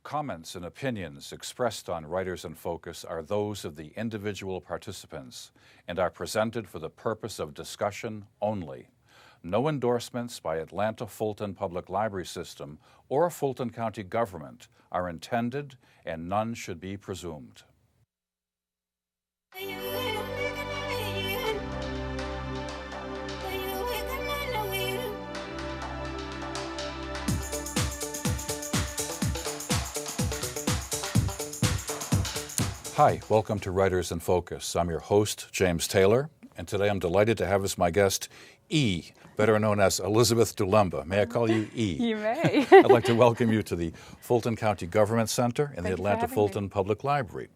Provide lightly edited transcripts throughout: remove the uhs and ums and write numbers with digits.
Comments and opinions expressed on Writers in Focus are those of the individual participants and are presented for the purpose of discussion only. No endorsements by Atlanta Fulton Public Library System or Fulton County government are intended, and none should be presumed. Hi, welcome to Writers in Focus. I'm your host, James Taylor, and today I'm delighted to have as my guest E, better known as Elizabeth Dulemba. May I call you E? You may. I'd like to welcome you to the Fulton County Government Center and the Atlanta Fulton Public Library.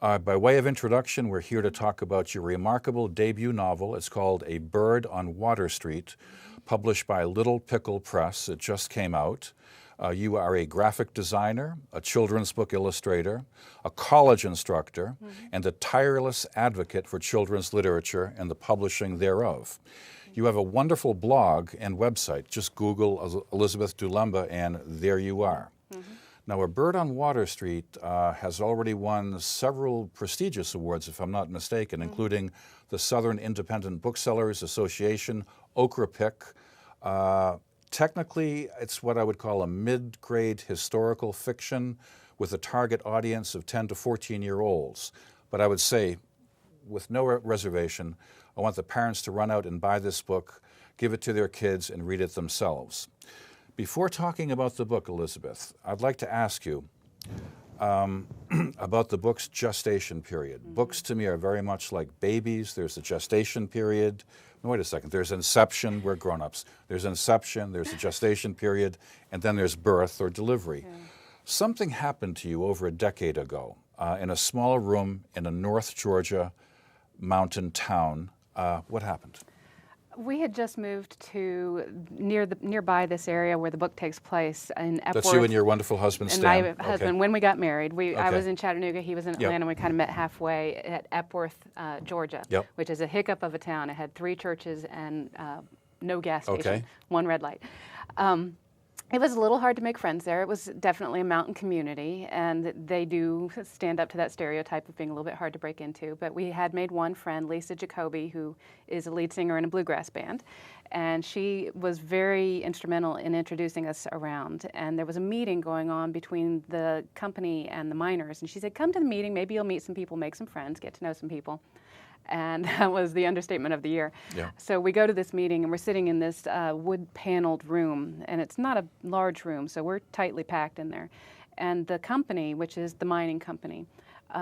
By way of introduction, we're here to talk about your remarkable debut novel. It's called A Bird on Water Street, published by Little Pickle Press. It just came out. You are a graphic designer, a children's book illustrator, a college instructor, and a tireless advocate for children's literature and the publishing thereof. You have a wonderful blog and website. Just Google Elizabeth Dulemba and there you are. Now, A Bird on Water Street has already won several prestigious awards, if I'm not mistaken, including the Southern Independent Booksellers Association, Okra Pick. Technically, it's what I would call a mid-grade historical fiction with a target audience of 10 to 14-year-olds. But I would say, with no reservation, I want the parents to run out and buy this book, give it to their kids, and read it themselves. Before talking about the book, Elizabeth, I'd like to ask you about the book's gestation period. Books to me are very much like babies. There's a gestation period. No, wait a second. There's inception, we're grown-ups. There's inception, there's a gestation period, and then there's birth or delivery. Yeah. Something happened to you over a decade ago in a small room in a North Georgia mountain town. What happened? We had just moved to nearby this area where the book takes place in Epworth. That's you and your wonderful husband, Stan. And my husband, when we got married. I was in Chattanooga, he was in Atlanta, and we kind of met halfway at Epworth, Georgia, which is a hiccup of a town. It had 3 churches and no gas station, 1 red light. It was a little hard to make friends there. It was definitely a mountain community, and they do stand up to that stereotype of being a little bit hard to break into. But we had made one friend, Lisa Jacoby, who is a lead singer in a bluegrass band, and she was very instrumental in introducing us around. And there was a meeting going on between the company and the miners, and she said, "Come to the meeting, maybe you'll meet some people, make some friends, get to know some people." And that was the understatement of the year. Yeah. So we go to this meeting, and we're sitting in this wood-paneled room, and it's not a large room, so we're tightly packed in there. And the company, which is the mining company,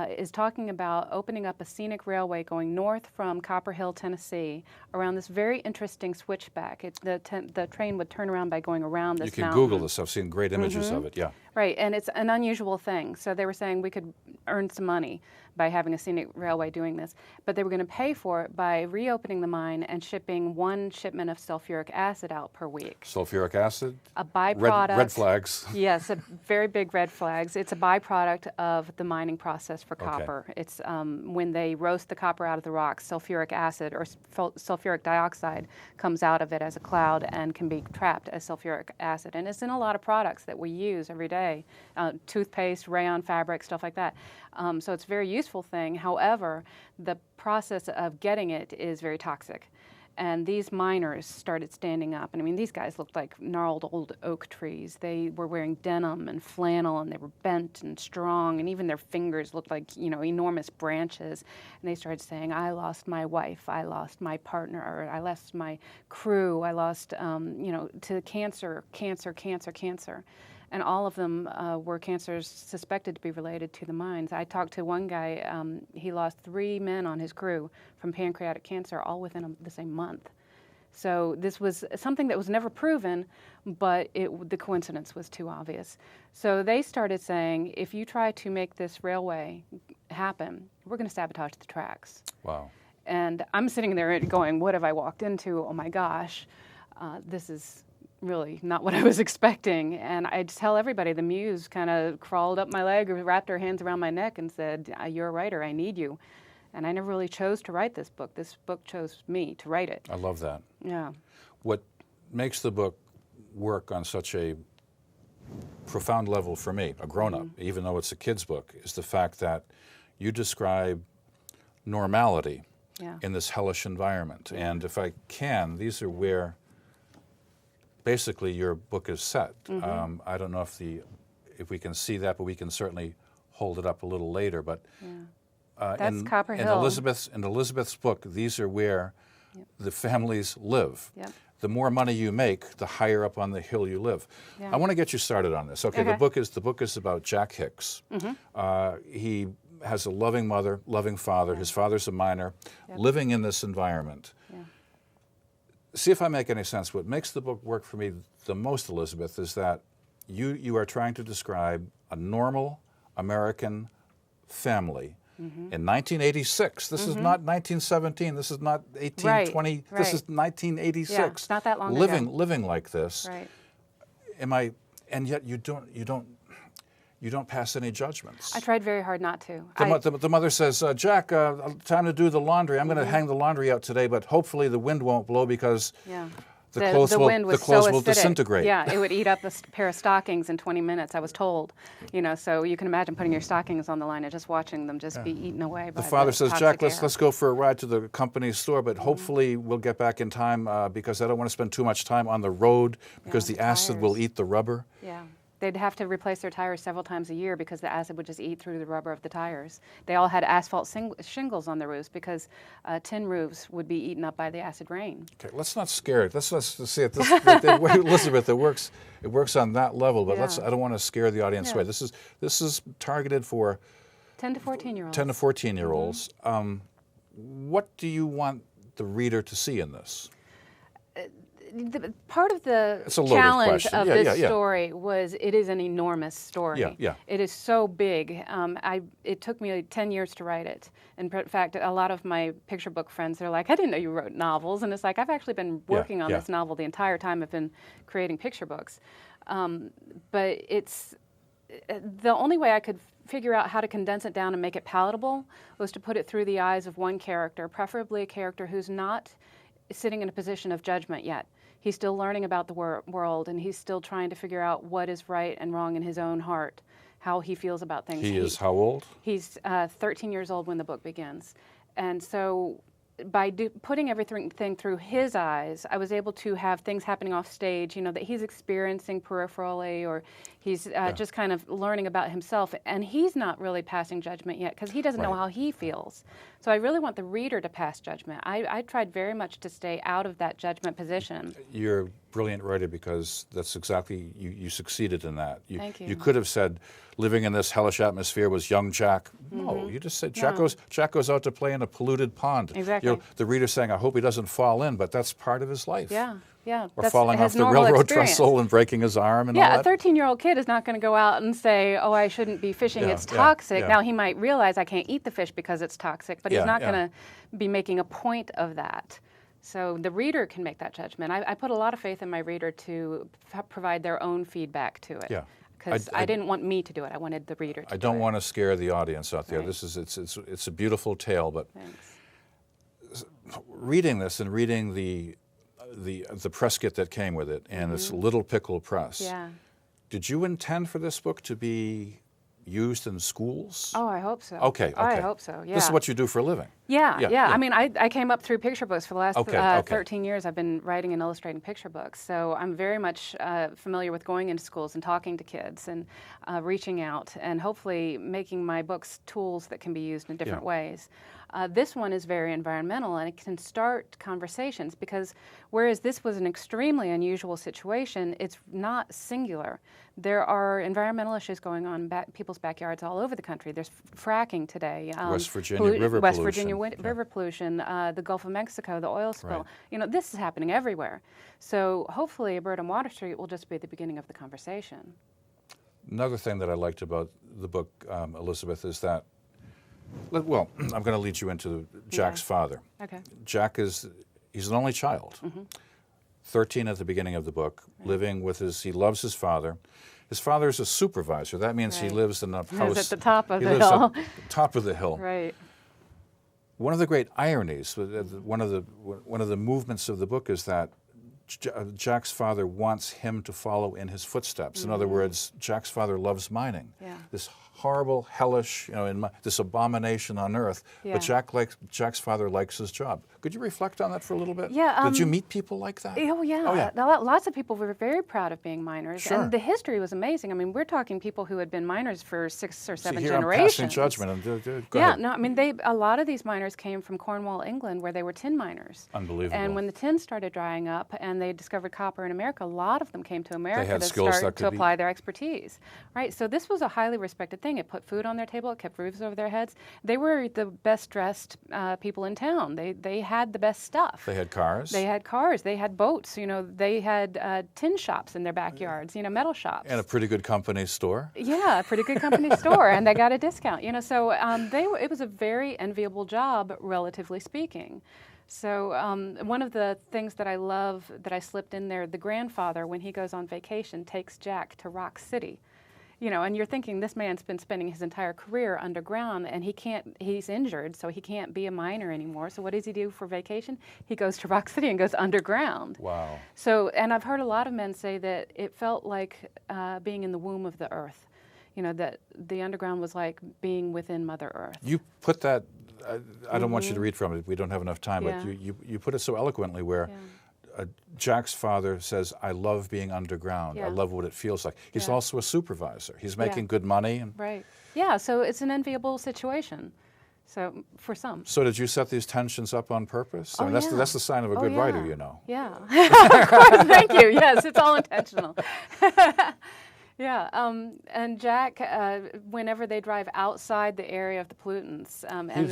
is talking about opening up a scenic railway going north from Copper Hill, Tennessee, around this very interesting switchback. The train would turn around by going around this mountain. You can Google this. I've seen great images of it, yeah. Right, and it's an unusual thing. So they were saying we could earn some money by having a scenic railway doing this, but they were going to pay for it by reopening the mine and shipping 1 shipment of sulfuric acid out per week. Sulfuric acid? A byproduct. Red flags. Yes, very big red flags. It's a byproduct of the mining process for copper. It's when they roast the copper out of the rocks, sulfuric acid or sulfuric dioxide comes out of it as a cloud and can be trapped as sulfuric acid. And it's in a lot of products that we use every day, toothpaste, rayon fabric, stuff like that. So it's a very useful thing. However, the process of getting it is very toxic. And these miners started standing up. And I mean, these guys looked like gnarled old oak trees. They were wearing denim and flannel, and they were bent and strong, and even their fingers looked like, enormous branches. And they started saying, "I lost my wife, I lost my partner, or I lost my crew, I lost, to cancer, cancer, cancer, cancer." And all of them were cancers suspected to be related to the mines. I talked to one guy, he lost 3 men on his crew from pancreatic cancer all within the same month. So this was something that was never proven, but the coincidence was too obvious. So they started saying, if you try to make this railway happen, we're going to sabotage the tracks. Wow. And I'm sitting there going, what have I walked into? Oh my gosh, this is really not what I was expecting. And I tell everybody, the muse kind of crawled up my leg, wrapped her hands around my neck and said, "You're a writer, I need you." And I never really chose to write this book. This book chose me to write it. I love that. Yeah. What makes the book work on such a profound level for me, a grown-up, even though it's a kid's book, is the fact that you describe normality in this hellish environment. And if I can, these are where basically your book is set. I don't know if we can see that, but we can certainly hold it up a little later. But that's Copper Hill. In Elizabeth's book, these are where the families live. Yep. The more money you make, the higher up on the hill you live. I want to get you started on this. Okay, the book is about Jack Hicks. He has a loving mother, loving father. His father's a miner, living in this environment. See if I make any sense. What makes the book work for me the most, Elizabeth, is that you are trying to describe a normal American family in 1986. This is not 1917. This is not 1820. This is 1986. Yeah, it's not that long ago. Living like this. Right. And yet you don't pass any judgments. I tried very hard not to. The mother says, Jack, time to do the laundry. I'm going to hang the laundry out today, but hopefully the wind won't blow because the clothes will disintegrate. Yeah, it would eat up a pair of stockings in 20 minutes, I was told. So you can imagine putting your stockings on the line and just watching them just be eaten away by the father says, Jack, air. let's go for a ride to the company store, but hopefully we'll get back in time because I don't want to spend too much time on the road because the acid will eat the rubber. Yeah. They'd have to replace their tires several times a year because the acid would just eat through the rubber of the tires. They all had asphalt shingles on their roofs because tin roofs would be eaten up by the acid rain. Okay, let's not scare it. Let's see it. Elizabeth, it works on that level, but I don't want to scare the audience away. This is targeted for 10 to 14-year-olds. 10 to 14-year-olds. What do you want the reader to see in this? Part of the challenge of this story was it is an enormous story. It is so big. It took me 10 years to write it. In fact, a lot of my picture book friends, they're like, I didn't know you wrote novels. And it's like, I've actually been working on this novel the entire time I've been creating picture books. But it's the only way I could figure out how to condense it down and make it palatable was to put it through the eyes of one character, preferably a character who's not sitting in a position of judgment yet. He's still learning about the world, and he's still trying to figure out what is right and wrong in his own heart, how he feels about things. He is how old? He's 13 years old when the book begins. And so by putting everything through his eyes, I was able to have things happening off stage, that he's experiencing peripherally, or he's just kind of learning about himself. And he's not really passing judgment yet because he doesn't know how he feels. So I really want the reader to pass judgment. I tried very much to stay out of that judgment position. You're a brilliant writer because that's exactly, you succeeded in that. Thank you. You could have said, living in this hellish atmosphere was young Jack. No, you just said Jack goes out to play in a polluted pond. Exactly. The reader's saying, I hope he doesn't fall in, but that's part of his life. Yeah. Or falling off the railroad trestle and breaking his arm and all that. Yeah, a 13-year-old kid is not going to go out and say, oh, I shouldn't be fishing, it's toxic. Now, he might realize I can't eat the fish because it's toxic, but he's not going to be making a point of that. So the reader can make that judgment. I put a lot of faith in my reader to provide their own feedback to it. Yeah. Because I didn't want me to do it. I wanted the reader to do it. I don't want to scare the audience out there. It's a beautiful tale, but reading this and reading the press kit that came with it and this Little Pickle press. Yeah. Did you intend for this book to be used in schools? Oh, I hope so. Okay. I hope so, yeah. This is what you do for a living. Yeah. I mean, I came up through picture books for the last 13 years. I've been writing and illustrating picture books. So I'm very much familiar with going into schools and talking to kids and reaching out and hopefully making my books tools that can be used in different ways. This one is very environmental, and it can start conversations because whereas this was an extremely unusual situation, it's not singular. There are environmental issues going on in people's backyards all over the country. There's fracking today. West Virginia river pollution, the Gulf of Mexico, the oil spill. This is happening everywhere. So hopefully A Bird on Water Street will just be the beginning of the conversation. Another thing that I liked about the book, Elizabeth, is that, well, I'm going to lead you into Jack's father. Okay. Jack he's an only child, 13 at the beginning of the book, living with he loves his father. His father is a supervisor. That means he lives in a house. He's at the top of the hill. At the top of the hill. Right. One of the great ironies, one of the movements of the book is that Jack's father wants him to follow in his footsteps. In other words, Jack's father loves mining. Yeah. This horrible, hellish, this abomination on earth. Yeah. But Jack's father likes his job. Could you reflect on that for a little bit? Yeah. Did you meet people like that? Oh, yeah. Oh, yeah. Lots of people were very proud of being miners. Sure. And the history was amazing. I mean, we're talking people who had been miners for 6 or 7 here generations. I'm passing judgment. Go Yeah, ahead. no, I mean, a lot of these miners came from Cornwall, England, where they were tin miners. Unbelievable. And when the tin started drying up and they discovered copper in America, a lot of them came to America had to skills start that to could apply their expertise. Right? So this was a highly respected thing. It put food on their table. It kept roofs over their heads. They were the best dressed people in town. They had the best stuff. They had cars. They had cars. They had boats. They had tin shops in their backyards. Metal shops. And a pretty good company store. Yeah, a pretty good company store, and they got a discount. So it was a very enviable job, relatively speaking. So one of the things that I love that I slipped in there, the grandfather, when he goes on vacation, takes Jack to Rock City. And you're thinking this man's been spending his entire career underground, and he's injured, so he can't be a miner anymore. So what does he do for vacation? He goes to Rock City and goes underground. Wow. So, and I've heard a lot of men say that it felt like being in the womb of the earth. That the underground was like being within Mother Earth. You put that, I don't want you to read from it, we don't have enough time, Yeah. but you put it so eloquently where Jack's father says, I love being underground. I Yeah. love what it feels like. He's Yeah. also a supervisor. He's Yeah. making good money. Right. Yeah, so it's an enviable situation. So for some. So did you set these tensions up on purpose? I mean, yeah. that's the sign of a good yeah. writer, Yeah. Of course, thank you. Yes, it's all intentional. Yeah, and Jack, whenever they drive outside the area of the pollutants,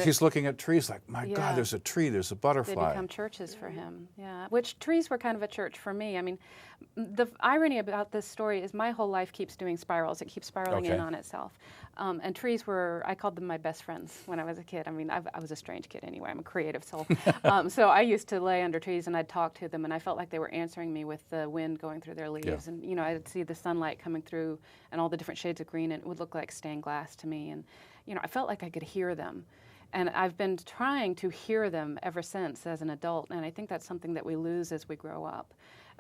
he's looking at trees like, my Yeah. God, there's a tree, there's a they butterfly. become churches for him. Yeah, which trees were kind of a church for me. I mean, the irony about this story is my whole life keeps doing spirals. It keeps spiraling in Okay. on itself. And trees I called them my best friends when I was a kid. I mean, I was a strange kid anyway. I'm a creative soul. So I used to lay under trees and I'd talk to them, and I felt like they were answering me with the wind going through their leaves. Yeah. And, I'd see the sunlight coming through and all the different shades of green, and it would look like stained glass to me. And, I felt like I could hear them. And I've been trying to hear them ever since as an adult, and I think that's something that we lose as we grow up.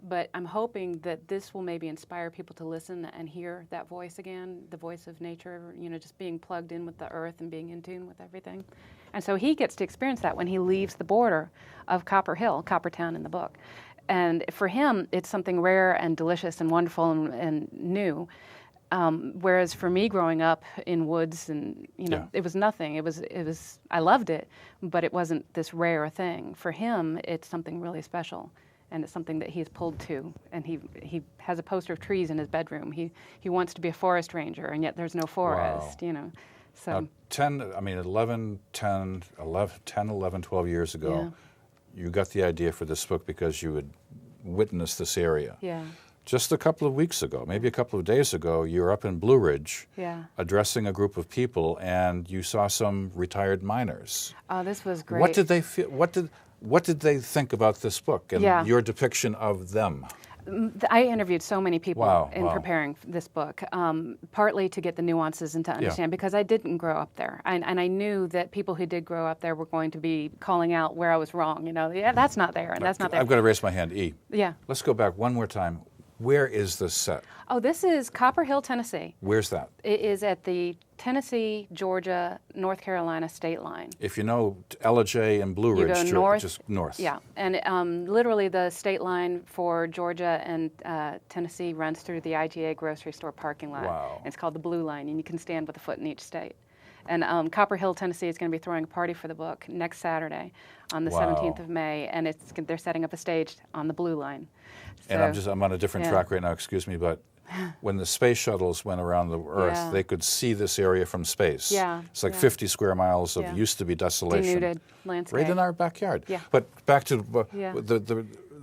But I'm hoping that this will maybe inspire people to listen and hear that voice again, the voice of nature, just being plugged in with the earth and being in tune with everything. And so he gets to experience that when he leaves the border of Copper Hill, Coppertown in the book. And for him, it's something rare and delicious and wonderful and new. Whereas for me growing up in woods and, Yeah. it was nothing. It was, I loved it, but it wasn't this rare thing. For him, it's something really special. And it's something that he's pulled to. And he has a poster of trees in his bedroom. He wants to be a forest ranger, and yet there's no forest, So Now, 11, 12 years ago, you got the idea for this book because you had witnessed this area. yeah. Just a couple of weeks ago, maybe a couple of days ago, you were up in Blue Ridge Yeah. addressing a group of people, and you saw some retired miners. Oh, this was great. What did they feel? What did they think about this book and Yeah. your depiction of them? I interviewed so many people Wow, in wow. preparing this book, partly to get the nuances and to understand, because I didn't grow up there. And I knew that people who did grow up there were going to be calling out where I was wrong. Yeah, that's not there, and that's not there. I've got to raise my hand. E. Yeah. Let's go back one more time. Where is this set? Oh, this is Copper Hill, Tennessee. Where's that? It is at the Tennessee, Georgia, North Carolina state line. If you know Ellijay and Blue You Ridge, go north. just north. Yeah, and literally the state line for Georgia and Tennessee runs through the IGA grocery store parking lot. Wow. It's called the Blue Line, and you can stand with a foot in each state. And Copper Hill, Tennessee is going to be throwing a party for the book next Saturday on the Wow. 17th of May, and they're setting up a stage on the Blue Line. And So, I'm on a different yeah. track right now, excuse me, but when the space shuttles went around the Earth, Yeah. they could see this area from space. Yeah, It's like yeah. 50 square miles of Yeah. used to be desolation. denuded landscape. Right in our backyard. Yeah. But back to Yeah.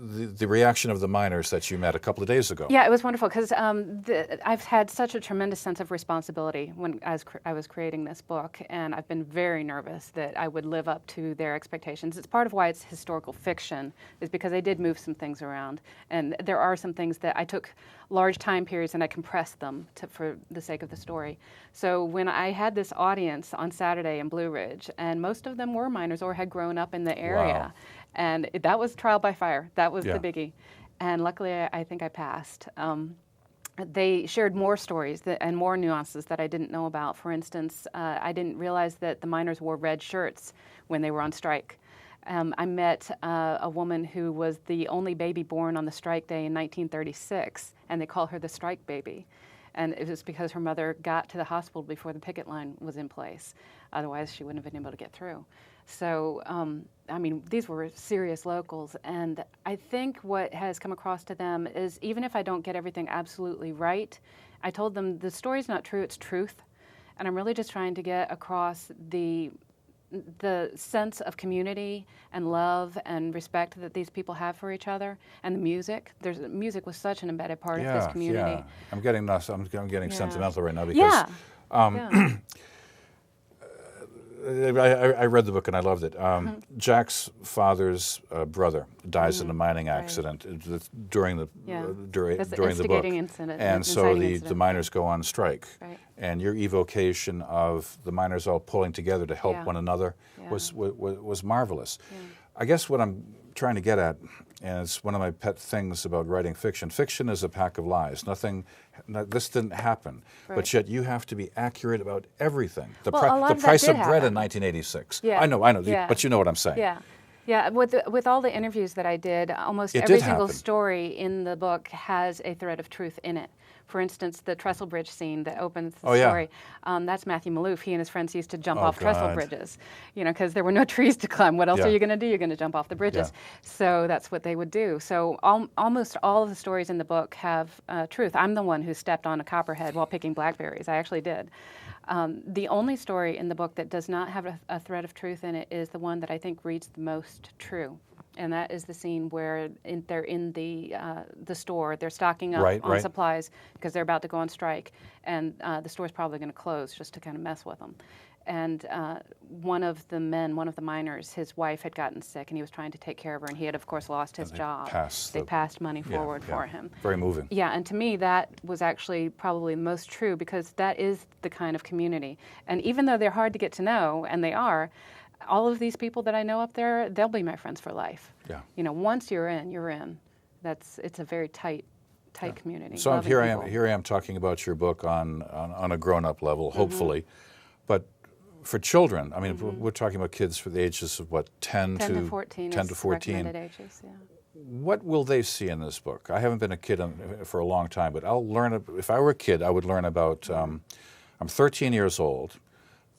the reaction of the miners that you met a couple of days ago. Yeah, it was wonderful because I've had such a tremendous sense of responsibility as I was creating this book, and I've been very nervous that I would live up to their expectations. It's part of why it's historical fiction, is because I did move some things around, and there are some things that I took large time periods and I compressed them for the sake of the story. So when I had this audience on Saturday in Blue Ridge, and most of them were miners or had grown up in the area, Wow. and that was trial by fire. That was Yeah. the biggie. and luckily I think I passed. They shared more stories and more nuances that I didn't know about. For instance, I didn't realize that the miners wore red shirts when they were on strike. I met a woman who was the only baby born on the strike day in 1936, and they call her the strike baby. And it was because her mother got to the hospital before the picket line was in place. Otherwise, she wouldn't have been able to get through. So, I mean, these were serious locals. And I think what has come across to them is, even if I don't get everything absolutely right, I told them the story's not true, it's truth. And I'm really just trying to get across the sense of community and love and respect that these people have for each other, and the music. Music was such an embedded part of this community. Yeah, I'm getting sentimental right now because I read the book and I loved it. Jack's father's brother dies in a mining accident during the during the book, incident, and so the miners go on strike. Right. And your evocation of the miners all pulling together to help one another was marvelous. Yeah. I guess what I'm trying to get at, and it's one of my pet things about writing fiction. Fiction is a pack of lies. This didn't happen, but yet you have to be accurate about everything. The price of bread in 1986. Yeah. I know, but you know what I'm saying. Yeah. Yeah, with all the interviews that I did, almost every single story in the book has a thread of truth in it. For instance, the trestle bridge scene that opens the story, that's Matthew Maloof. He and his friends used to jump off trestle bridges, because there were no trees to climb. What else are you going to do? You're going to jump off the bridges. So that's what they would do. So almost all of the stories in the book have truth. I'm the one who stepped on a copperhead while picking blackberries. I actually did. The only story in the book that does not have a thread of truth in it is the one that I think reads the most true. And that is the scene where they're in the store. They're stocking up on supplies because they're about to go on strike. And the store's probably going to close just to kind of mess with them. And one of the miners, his wife had gotten sick, and he was trying to take care of her, and he had, of course, lost his job. They passed money forward for him. Very moving. Yeah, and to me, that was actually probably the most true, because that is the kind of community. And even though they're hard to get to know, and they are, all of these people that I know up there, they'll be my friends for life. Yeah. Once you're in, you're in. It's a very tight community. So here I am talking about your book on a grown-up level, hopefully, but for children, I mean, we're talking about kids for the ages of 10 to 14. 10 to 14. Recommended ages, yeah. What will they see in this book? I haven't been a kid for a long time, but I'll learn. If I were a kid, I would learn about. I'm 13 years old.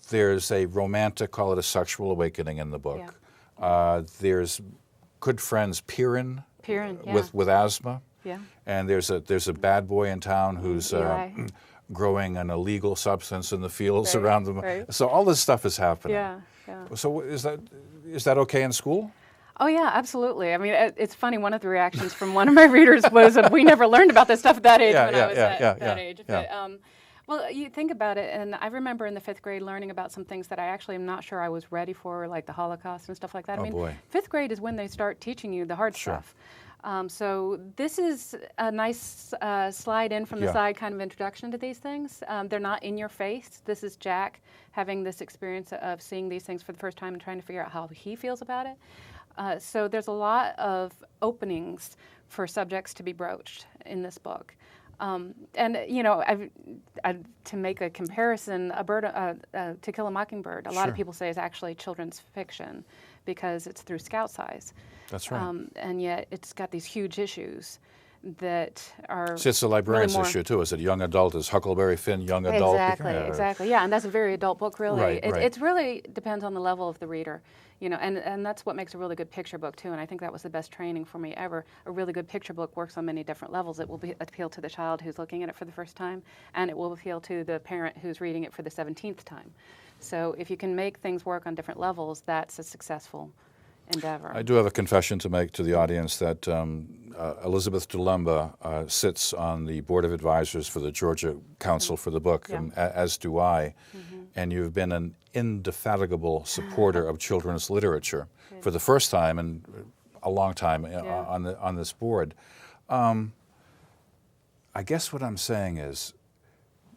There's a romantic, call it a sexual awakening in the book. Yeah. There's good friends, Piran, with asthma. Yeah. And there's a bad boy in town who's growing an illegal substance in the fields around them. Right. So all this stuff is happening. Yeah. So is that okay in school? Oh yeah, absolutely. I mean, it's funny. One of the reactions from one of my readers was, "We never learned about this stuff at that age when I was that age." But, well, you think about it, and I remember in the 5th grade learning about some things that I actually am not sure I was ready for, like the Holocaust and stuff like that. I mean, boy. 5th grade is when they start teaching you the hard stuff. So this is a nice slide in from the side kind of introduction to these things. They're not in your face. This is Jack having this experience of seeing these things for the first time and trying to figure out how he feels about it. So there's a lot of openings for subjects to be broached in this book. And to make a comparison, To Kill a Mockingbird, a lot of people say is actually children's fiction because it's through Scout's eyes. That's right. And yet it's got these huge issues that are. See, it's a librarian's issue too. Is it young adult? Is Huckleberry Finn young adult? Exactly. Yeah, and that's a very adult book, really. Right. It really depends on the level of the reader, and that's what makes a really good picture book too. And I think that was the best training for me ever. A really good picture book works on many different levels. It will appeal to the child who's looking at it for the first time, and it will appeal to the parent who's reading it for the 17th time. So if you can make things work on different levels, that's a successful endeavor. I do have a confession to make to the audience that Elizabeth Dulemba sits on the board of advisors for the Georgia Council for the book, and as do I. And you've been an indefatigable supporter of children's literature for the first time in a long time on this board. I guess what I'm saying is,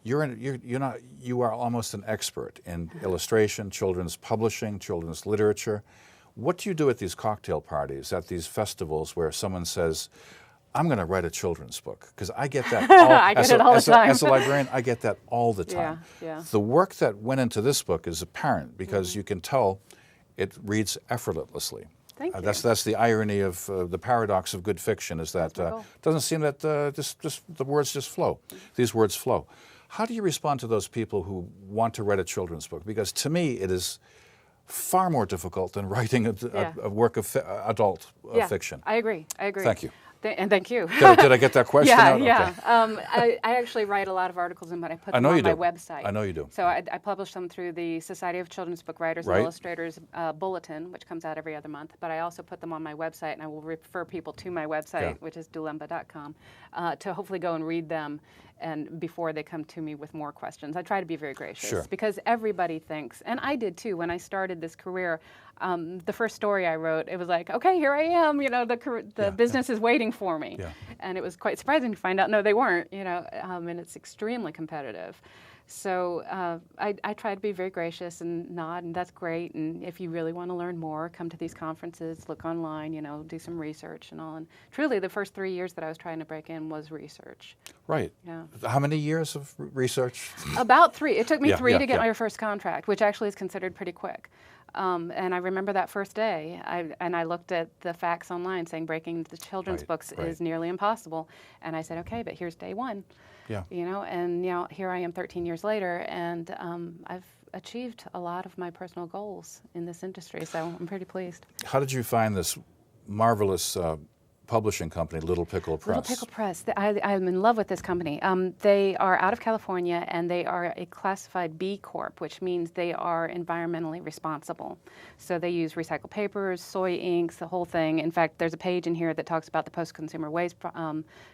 you are almost an expert in illustration, children's publishing, children's literature. What do you do at these cocktail parties, at these festivals where someone says, I'm going to write a children's book, because I get that all, I get it all the time. as a librarian, I get that all the time. Yeah. The work that went into this book is apparent, because you can tell it reads effortlessly. Thank you. That's the irony of the paradox of good fiction, is that it doesn't seem that just the words just flow. These words flow. How do you respond to those people who want to write a children's book? Because to me, it is far more difficult than writing a work of adult fiction. I agree. Thank you. And thank you. Did I get that question out? Yeah. Okay. I actually write a lot of articles in, but I put them know on you my do. website. I know you do. So I publish them through the Society of Children's Book Writers and Illustrators Bulletin, which comes out every other month. But I also put them on my website, and I will refer people to my website, which is dulemba.com, to hopefully go and read them, and before they come to me with more questions. I try to be very gracious, because everybody thinks, and I did too when I started this career. The first story I wrote, it was like, okay, here I am, the business is waiting for me. Yeah. And it was quite surprising to find out, no, they weren't, and it's extremely competitive. So I try to be very gracious and nod, and that's great. And if you really want to learn more, come to these conferences, look online, do some research and all. And truly, the first 3 years that I was trying to break in was research. Right. Yeah. How many years of research? About 3. It took me 3 to get yeah. my first contract, which actually is considered pretty quick. And I remember that first day, I looked at the facts online saying breaking into the children's books is nearly impossible. And I said, okay, but here's day one. Yeah. And here I am 13 years later, and I've achieved a lot of my personal goals in this industry, so I'm pretty pleased. How did you find this marvelous publishing company, Little Pickle Press? Little Pickle Press. I'm in love with this company. They are out of California, and they are a classified B Corp, which means they are environmentally responsible. So they use recycled papers, soy inks, the whole thing. In fact, there's a page in here that talks about the post-consumer waste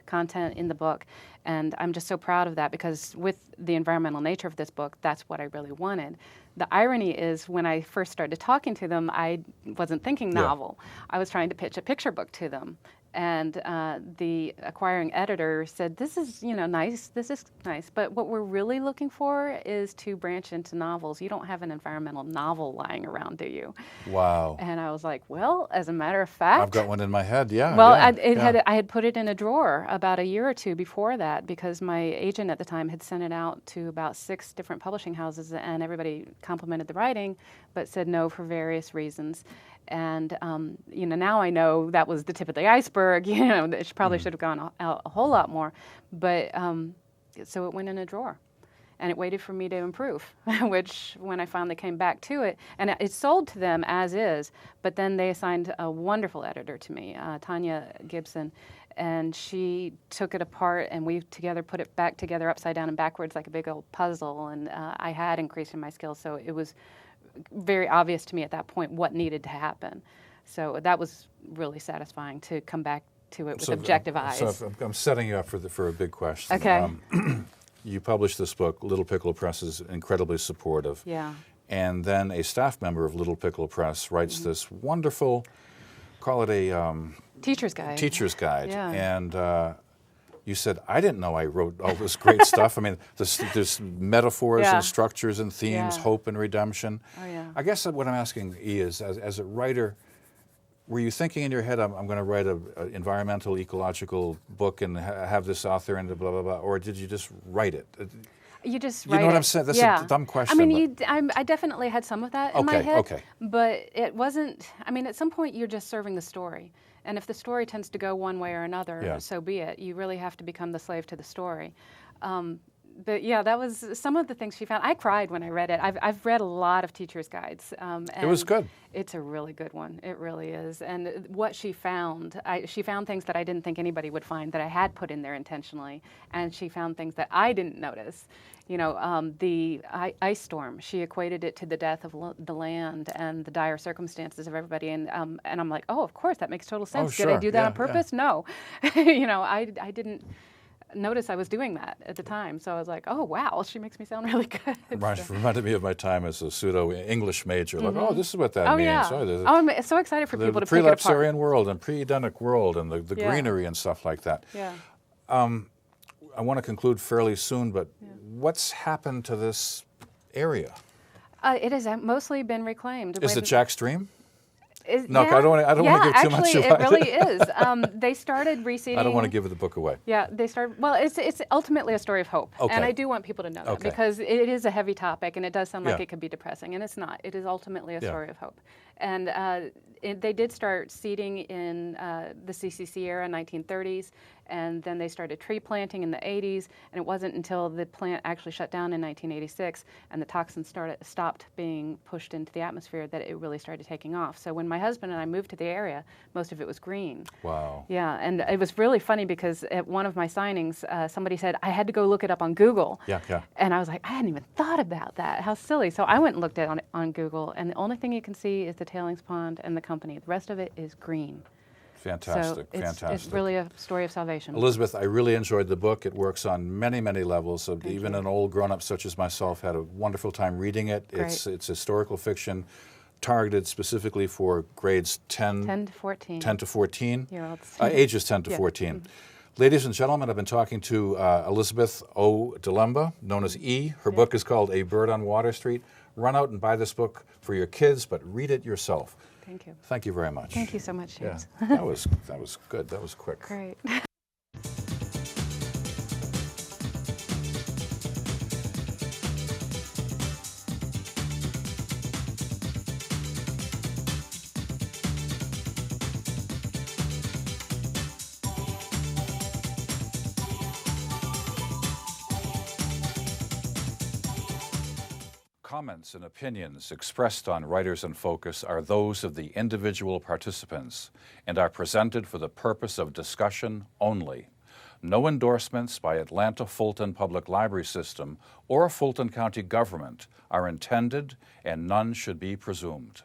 content in the book, and I'm just so proud of that, because with the environmental nature of this book, that's what I really wanted. The irony is, when I first started talking to them, I wasn't thinking novel. I was trying to pitch a picture book to them. And the acquiring editor said, this is, nice, this is nice, but what we're really looking for is to branch into novels. You don't have an environmental novel lying around, do you? Wow. And I was like, well, as a matter of fact. I've got one in my head, yeah. Well, yeah, I had put it in a drawer about a year or two before that, because my agent at the time had sent it out to about 6 different publishing houses, and everybody complimented the writing, but said no for various reasons. And, now I know that was the tip of the iceberg. It probably should have gone out a whole lot more. But so it went in a drawer. And it waited for me to improve, which when I finally came back to it, and it sold to them as is, but then they assigned a wonderful editor to me, Tanya Gibson, and she took it apart, and we together put it back together upside down and backwards like a big old puzzle. And I had increased in my skills, so it was very obvious to me at that point what needed to happen. So that was really satisfying to come back to it with objective eyes. So I'm setting you up for a big question. Okay. You published this book. Little Pickle Press is incredibly supportive. Yeah. And then a staff member of Little Pickle Press writes this wonderful, call it a teacher's guide. Teacher's guide. Yeah. And you said, I didn't know I wrote all this great stuff. I mean, there's metaphors and structures and themes, hope and redemption. Oh, yeah. I guess what I'm asking E is, as a writer, were you thinking in your head, I'm going to write an environmental, ecological book and have this author and blah, blah, blah, or did you just write it? You just write it. You know what I'm saying? That's a dumb question. I mean, I definitely had some of that in my head. Okay. But it wasn't, at some point you're just serving the story. And if the story tends to go one way or another, so be it. You really have to become the slave to the story. But yeah, that was some of the things she found. I cried when I read it. I've read a lot of teachers' guides. And it was good. It's a really good one. It really is. And what she found things that I didn't think anybody would find that I had put in there intentionally. And she found things that I didn't notice. The ice storm, she equated it to the death of the land and the dire circumstances of everybody. And I'm like, oh, of course, that makes total sense. Oh, sure. Did I do that on purpose? No. I didn't notice I was doing that at the time. So I was like, oh, wow, she makes me sound really good. Reminded me of my time as a pseudo-English major. Like, oh, this is what that means. Yeah. I'm so excited for people to pick it apart. The prelapsarian world and pre-Edenic world and the greenery and stuff like that. Yeah. I want to conclude fairly soon, but what's happened to this area? It has mostly been reclaimed. Is it Jack Stream? No, I don't want to give too much away. Actually, it really is. They started reseeding. I don't want to give the book away. Yeah, they started. Well, it's ultimately a story of hope, Okay. and I do want people to know that because it is a heavy topic, and it does sound like it could be depressing, and it's not. It is ultimately a story of hope, and they did start seeding in the CCC era, 1930s, and then they started tree planting in the 80s, and it wasn't until the plant actually shut down in 1986 and the toxins stopped being pushed into the atmosphere that it really started taking off. So when my husband and I moved to the area, most of it was green. Wow. Yeah, and it was really funny because at one of my signings, somebody said, I had to go look it up on Google. Yeah. And I was like, I hadn't even thought about that. How silly. So I went and looked at it on Google, and the only thing you can see is the tailings pond and the company. The rest of it is green. Fantastic, so fantastic. It's really a story of salvation. Elizabeth, I really enjoyed the book. It works on many, many levels. So even an old grown-up such as myself had a wonderful time reading it. Great. It's historical fiction targeted specifically for grades 10 to 14. 10 to 14. Year-olds. Ages 10 to 14. Ladies and gentlemen, I've been talking to Elizabeth O. Dulemba, known as E. Her book is called A Bird on Water Street. Run out and buy this book for your kids, but read it yourself. Thank you. Thank you very much. Thank you so much, James. Yeah, that was good. That was quick. Great. Comments and opinions expressed on Writers in Focus are those of the individual participants and are presented for the purpose of discussion only. No endorsements by Atlanta Fulton Public Library System or Fulton County government are intended, and none should be presumed.